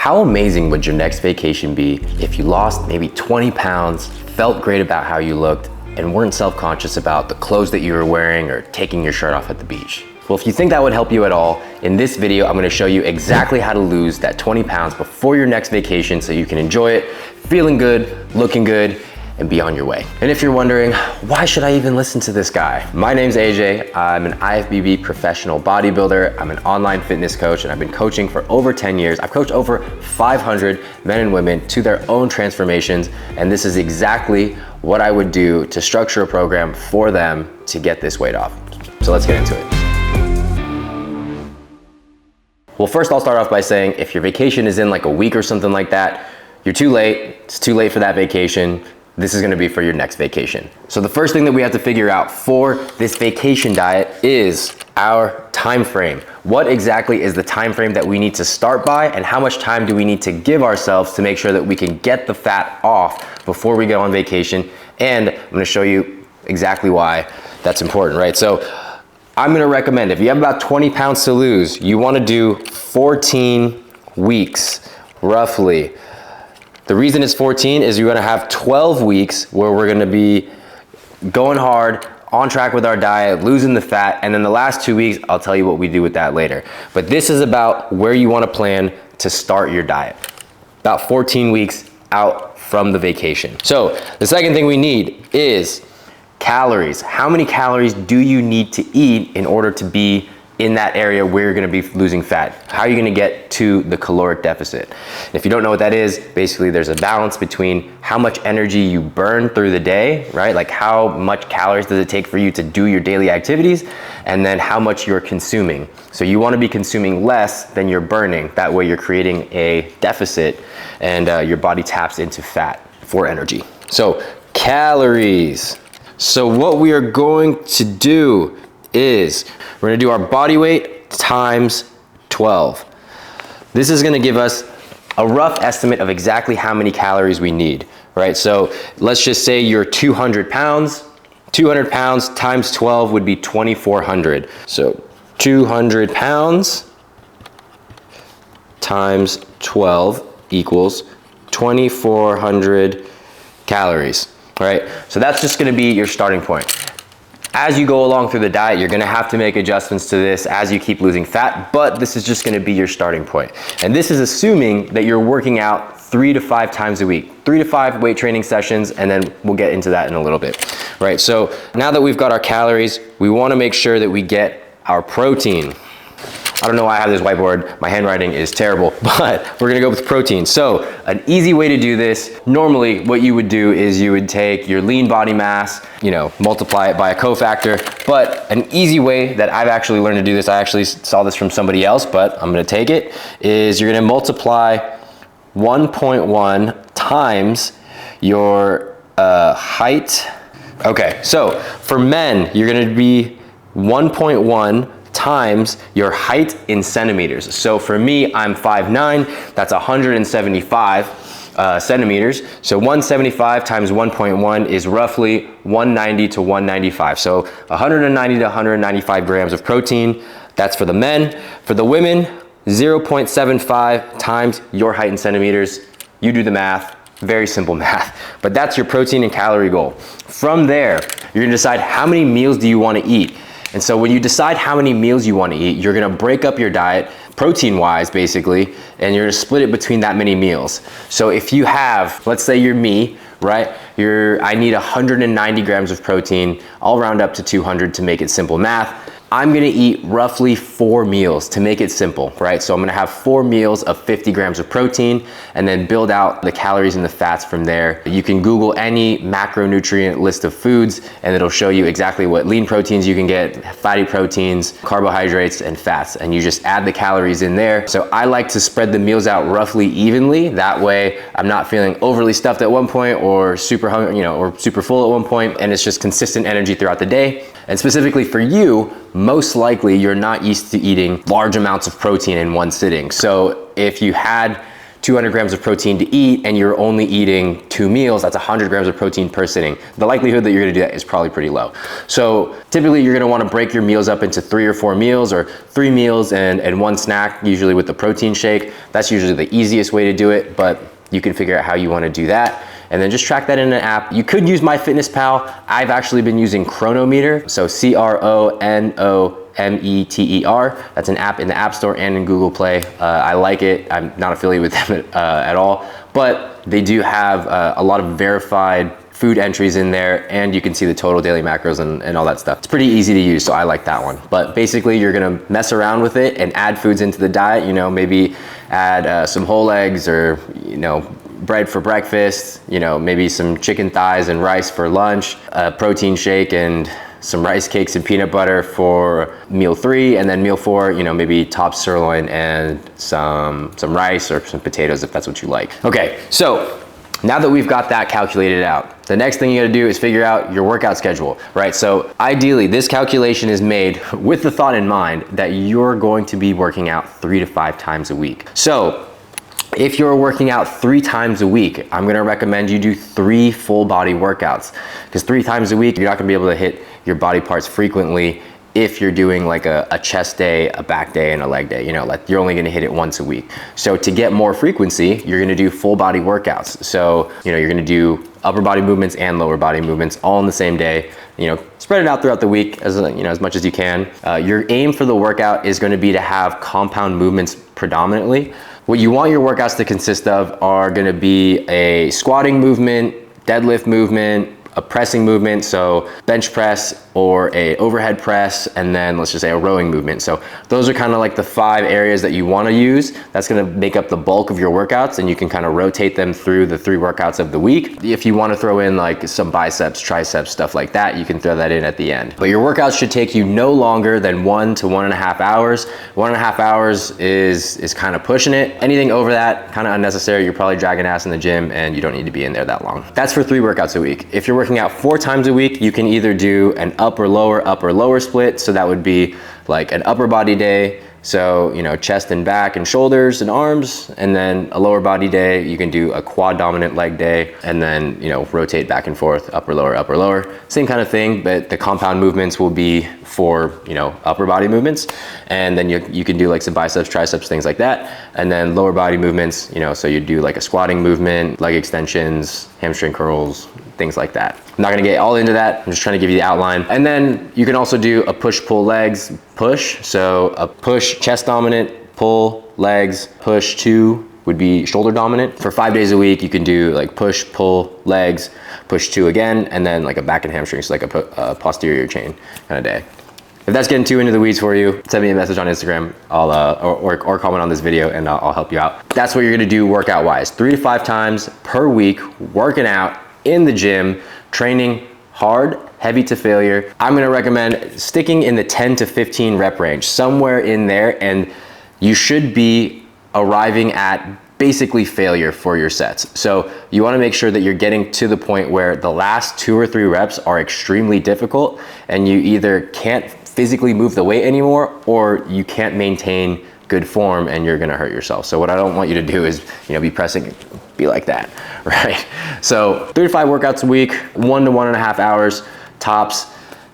How amazing would your next vacation be if you lost maybe 20 pounds, felt great about how you looked, and weren't self-conscious about the clothes that you were wearing or taking your shirt off at the beach? Well, if you think that would help you at all, in this video, I'm gonna show you exactly how to lose that 20 pounds before your next vacation so you can enjoy it, feeling good, looking good, and be on your way. And if you're wondering, why should I even listen to this guy? My name's AJ, I'm an IFBB professional bodybuilder, I'm an online fitness coach, and I've been coaching for over 10 years. I've coached over 500 men and women to their own transformations, and this is exactly what I would do to structure a program for them to get this weight off. So let's get into it. Well, first I'll start off by saying if your vacation is in like a week or something like that, you're too late. It's too late for that vacation. This is gonna be for your next vacation. So the first thing that we have to figure out for this vacation diet is our time frame. What exactly is the time frame that we need to start by, and how much time do we need to give ourselves to make sure that we can get the fat off before we go on vacation? And I'm gonna show you exactly why that's important, right? So I'm gonna recommend, if you have about 20 pounds to lose, you wanna do 14 weeks, roughly. The reason it's 14 is you're gonna have 12 weeks where we're gonna be going hard, on track with our diet, losing the fat, and then the last 2 weeks, I'll tell you what we do with that later. But this is about where you wanna plan to start your diet. About 14 weeks out from the vacation. So the second thing we need is calories. How many calories do you need to eat in order to be in that area where you're gonna be losing fat? How are you gonna get to the caloric deficit? And if you don't know what that is, basically there's a balance between how much energy you burn through the day, right? Like how much calories does it take for you to do your daily activities, and then how much you're consuming. So you wanna be consuming less than you're burning. That way you're creating a deficit and your body taps into fat for energy. So calories. So what we are going to do is we're gonna do our body weight times 12. This is gonna give us a rough estimate of exactly how many calories we need, right? So let's just say you're 200 pounds. 200 pounds times 12 would be 2,400. So 200 pounds times 12 equals 2,400 calories, right? So that's just gonna be your starting point. As you go along through the diet, you're gonna have to make adjustments to this as you keep losing fat, but this is just gonna be your starting point. And this is assuming that you're working out 3 to 5 times a week, 3 to 5 weight training sessions, and then we'll get into that in a little bit, right? So now that we've got our calories, we wanna make sure that we get our protein. I don't know why I have this whiteboard, my handwriting is terrible, but we're gonna go with protein. So an easy way to do this, normally what you would do is you would take your lean body mass, multiply it by a cofactor, but an easy way that I've actually learned to do this, I actually saw this from somebody else, but I'm gonna take it, is you're gonna multiply 1.1 times your height. Okay, so for men, you're gonna be 1.1 times your height in centimeters. So for me, I'm 5'9", that's 175 centimeters. So 175 times 1.1 is roughly 190 to 195. So 190 to 195 grams of protein. That's for the men. For the women, 0.75 times your height in centimeters. You do the math, very simple math, but that's your protein and calorie goal. From there, you're gonna decide how many meals do you wanna eat. And so when you decide how many meals you want to eat, you're gonna break up your diet protein-wise, basically, and you're gonna split it between that many meals. So if you have, let's say you're me, right? I need 190 grams of protein. I'll round up to 200 to make it simple math. I'm gonna eat roughly 4 meals to make it simple, right? So I'm gonna have 4 meals of 50 grams of protein and then build out the calories and the fats from there. You can Google any macronutrient list of foods and it'll show you exactly what lean proteins you can get, fatty proteins, carbohydrates, and fats, and you just add the calories in there. So I like to spread the meals out roughly evenly. That way I'm not feeling overly stuffed at one point or super hungry, or super full at one point, and it's just consistent energy throughout the day. And specifically for you, most likely you're not used to eating large amounts of protein in one sitting. So if you had 200 grams of protein to eat and you're only eating 2 meals, that's 100 grams of protein per sitting. The likelihood that you're gonna do that is probably pretty low. So typically you're gonna wanna break your meals up into 3 or 4 meals, or 3 meals and 1 snack, usually with the protein shake. That's usually the easiest way to do it, but you can figure out how you wanna do that. And then just track that in an app. You could use MyFitnessPal. I've actually been using Chronometer, so Chronometer. That's an app in the App Store and in Google Play. I like it. I'm not affiliated with them at all, but they do have a lot of verified food entries in there, and you can see the total daily macros and all that stuff. It's pretty easy to use, so I like that one. But basically you're gonna mess around with it and add foods into the diet, you know, maybe add some whole eggs, or, you know, bread for breakfast, you know, maybe some chicken thighs and rice for lunch, a protein shake and some rice cakes and peanut butter for meal 3, and then meal 4, you know, maybe top sirloin and some rice or some potatoes if that's what you like. Okay, so now that we've got that calculated out, the next thing you gotta do is figure out your workout schedule, right? So ideally, this calculation is made with the thought in mind that you're going to be working out 3 to 5 times a week. So if you're working out 3 times a week, I'm gonna recommend you do 3 full body workouts, because 3 times a week, you're not gonna be able to hit your body parts frequently if you're doing like a chest day, a back day, and a leg day. You know, like you're only gonna hit it once a week. So to get more frequency, you're gonna do full body workouts. So, you know, you're gonna do upper body movements and lower body movements all in the same day. You know, spread it out throughout the week as, you know, as much as you can. Your aim for the workout is gonna be to have compound movements predominantly. What you want your workouts to consist of are gonna be a squatting movement, deadlift movement, a pressing movement, so bench press or a overhead press, and then let's just say a rowing movement. So those are kind of like the 5 areas that you want to use. That's going to make up the bulk of your workouts, and you can kind of rotate them through the 3 workouts of the week. If you want to throw in like some biceps, triceps, stuff like that, you can throw that in at the end. But your workouts should take you no longer than 1 to 1.5 hours. 1.5 hours is kind of pushing it. Anything over that, kind of unnecessary. You're probably dragging ass in the gym and you don't need to be in there that long. That's for 3 workouts a week. If you're working out 4 times a week, you can either do an upper lower split. So that would be like an upper body day, so, you know, chest and back and shoulders and arms, and then a lower body day, you can do a quad dominant leg day, and then, you know, rotate back and forth, upper lower, same kind of thing, but the compound movements will be for, you know, upper body movements, and then you can do like some biceps, triceps, things like that, and then lower body movements, you know, so you do like a squatting movement, leg extensions, hamstring curls, things like that. I'm not gonna get all into that. I'm just trying to give you the outline. And then you can also do a push-pull legs push. So a push chest dominant, pull legs, push 2 would be shoulder dominant. For 5 days a week, you can do like push, pull, legs, push 2 again, and then like a back and hamstrings, like a posterior chain kind of day. If that's getting too into the weeds for you, send me a message on Instagram, or comment on this video, and I'll help you out. That's what you're gonna do workout-wise. 3 to 5 times per week, working out in the gym, training hard, heavy to failure. I'm gonna recommend sticking in the 10 to 15 rep range, somewhere in there, and you should be arriving at basically failure for your sets. So you wanna make sure that you're getting to the point where the last 2 or 3 reps are extremely difficult, and you either can't physically move the weight anymore, or you can't maintain good form and you're gonna hurt yourself. So what I don't want you to do is, you know, be pressing, be like that, right? So 3 to 5 workouts a week, 1 to 1.5 hours tops.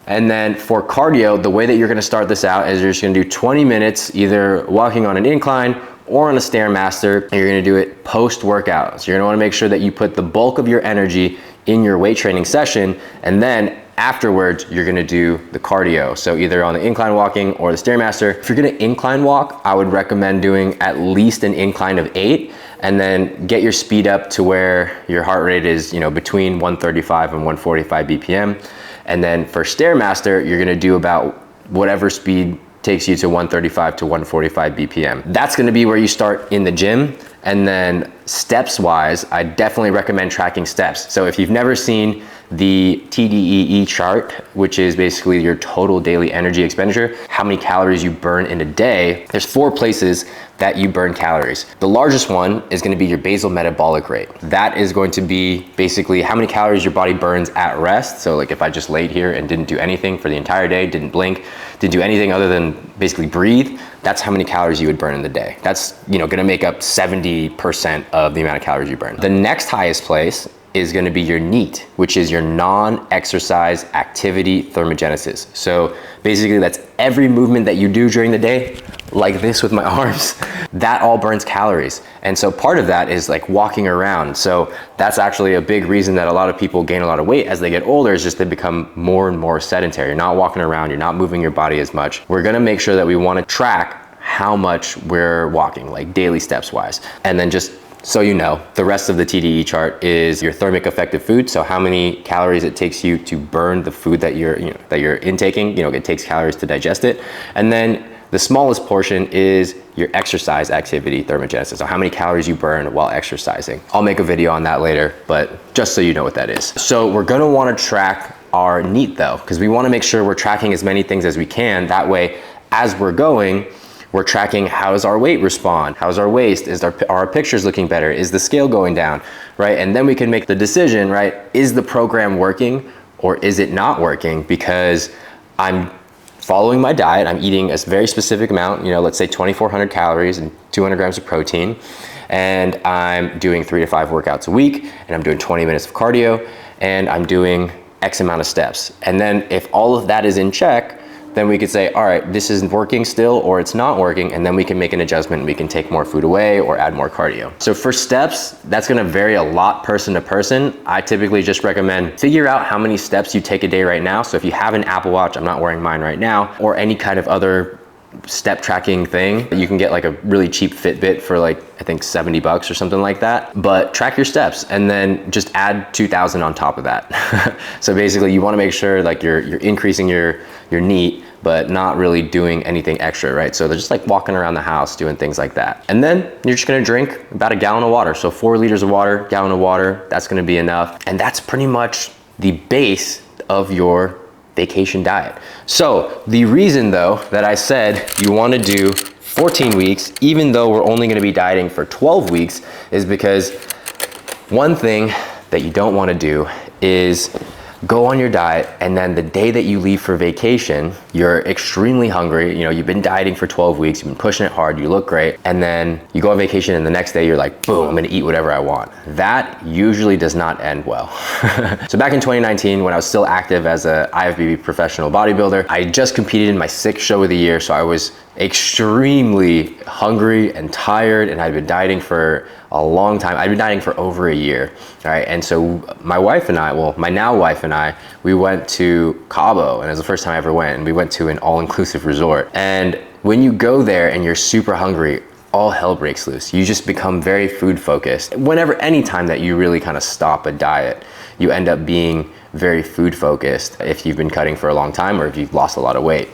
And then for cardio, the way that you're gonna start this out is you're just gonna do 20 minutes, either walking on an incline or on a Stairmaster, and you're gonna do it post-workout. So you're gonna wanna make sure that you put the bulk of your energy in your weight training session, and then afterwards, you're gonna do the cardio. So either on the incline walking or the Stairmaster. If you're gonna incline walk, I would recommend doing at least an incline of 8, and then get your speed up to where your heart rate is, you know, between 135 and 145 BPM. And then for Stairmaster, you're gonna do about whatever speed takes you to 135 to 145 BPM. That's gonna be where you start in the gym. And then steps wise, I definitely recommend tracking steps. So if you've never seen the TDEE chart, which is basically your total daily energy expenditure, how many calories you burn in a day, there's 4 places that you burn calories. The largest one is gonna be your basal metabolic rate. That is going to be basically how many calories your body burns at rest. So like if I just laid here and didn't do anything for the entire day, didn't blink, didn't do anything other than basically breathe, that's how many calories you would burn in the day. That's, you know, gonna make up 70% of the amount of calories you burn. The next highest place is gonna be your NEAT, which is your non-exercise activity thermogenesis. So basically that's every movement that you do during the day, like this with my arms, that all burns calories. And so part of that is like walking around. So that's actually a big reason that a lot of people gain a lot of weight as they get older, is just they become more and more sedentary. You're not walking around, you're not moving your body as much. We're gonna make sure that we wanna track how much we're walking, like daily steps wise. And then just so you know, the rest of the TDE chart is your thermic effective food. So how many calories it takes you to burn the food that you're intaking. You know, it takes calories to digest it. And then the smallest portion is your exercise activity thermogenesis. So how many calories you burn while exercising. I'll make a video on that later, but just so you know what that is. So we're gonna wanna track our NEAT though, because we wanna make sure we're tracking as many things as we can. That way, as we're going, we're tracking how does our weight respond? How's our waist? Are our pictures looking better? Is the scale going down, right? And then we can make the decision, right? Is the program working or is it not working? Because I'm following my diet, I'm eating a very specific amount, you know, let's say 2,400 calories and 200 grams of protein, and I'm doing 3 to 5 workouts a week, and I'm doing 20 minutes of cardio, and I'm doing X amount of steps. And then if all of that is in check, then we could say, all right, this isn't working still, or it's not working, and then we can make an adjustment. We can take more food away or add more cardio. So for steps, that's gonna vary a lot person to person. I typically just recommend figure out how many steps you take a day right now. So if you have an Apple Watch, I'm not wearing mine right now, or any kind of other step tracking thing, you can get like a really cheap Fitbit for like, I think 70 bucks or something like that. But track your steps and then just add 2,000 on top of that. So basically you wanna make sure like you're increasing your NEAT, but not really doing anything extra, right? So they're just like walking around the house, doing things like that. And then you're just gonna drink about a gallon of water. So 4 liters of water, gallon of water, that's gonna be enough. And that's pretty much the base of your vacation diet. So the reason though that I said you wanna do 14 weeks, even though we're only gonna be dieting for 12 weeks, is because one thing that you don't wanna do is go on your diet, and then the day that you leave for vacation, you're extremely hungry. You know, you've been dieting for 12 weeks, you've been pushing it hard, you look great, and then you go on vacation and the next day you're like, boom, I'm gonna eat whatever I want. That usually does not end well. So back in 2019, when I was still active as a IFBB professional bodybuilder, I just competed in my 6th show of the year, so I was extremely hungry and tired, and I'd been dieting for a long time. I'd been dieting for over a year, all right? And so my wife and I, well, my now wife and I, we went to Cabo, and it was the first time I ever went, and we went to an all-inclusive resort. And when you go there and you're super hungry, all hell breaks loose. You just become very food focused. Anytime that you really kind of stop a diet, you end up being very food focused if you've been cutting for a long time or if you've lost a lot of weight.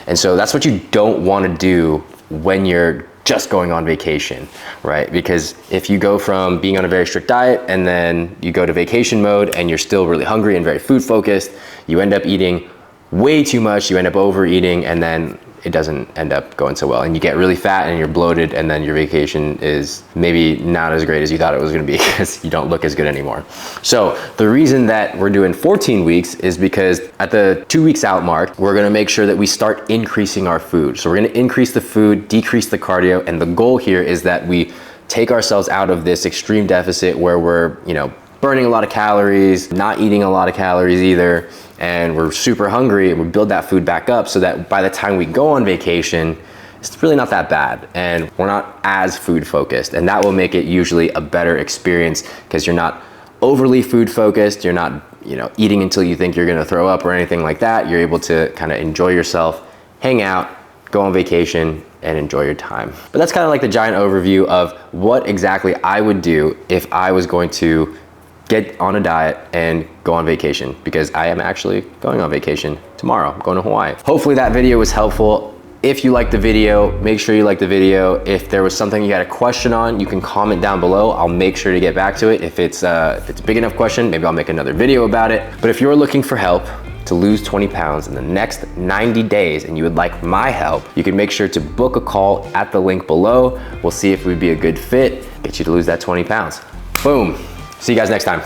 And so that's what you don't want to do when you're just going on vacation, right? Because if you go from being on a very strict diet and then you go to vacation mode and you're still really hungry and very food focused, you end up eating way too much, you end up overeating, and then it doesn't end up going so well. And you get really fat and you're bloated, and then your vacation is maybe not as great as you thought it was gonna be because you don't look as good anymore. So the reason that we're doing 14 weeks is because at the 2 weeks out mark, we're gonna make sure that we start increasing our food. So we're gonna increase the food, decrease the cardio, and the goal here is that we take ourselves out of this extreme deficit where we're, you know, burning a lot of calories, not eating a lot of calories either, and we're super hungry, and we build that food back up so that by the time we go on vacation, it's really not that bad, and we're not as food focused, and that will make it usually a better experience because you're not overly food focused, you're not, you know, eating until you think you're gonna throw up or anything like that. You're able to kind of enjoy yourself, hang out, go on vacation, and enjoy your time. But that's kind of like the giant overview of what exactly I would do if I was going to get on a diet and go on vacation, because I am actually going on vacation tomorrow. I'm going to Hawaii. Hopefully that video was helpful. If you like the video, make sure you like the video. If there was something you had a question on, you can comment down below. I'll make sure to get back to it. If it's a big enough question, maybe I'll make another video about it. But if you're looking for help to lose 20 pounds in the next 90 days and you would like my help, you can make sure to book a call at the link below. We'll see if we'd be a good fit, get you to lose that 20 pounds. Boom. See you guys next time.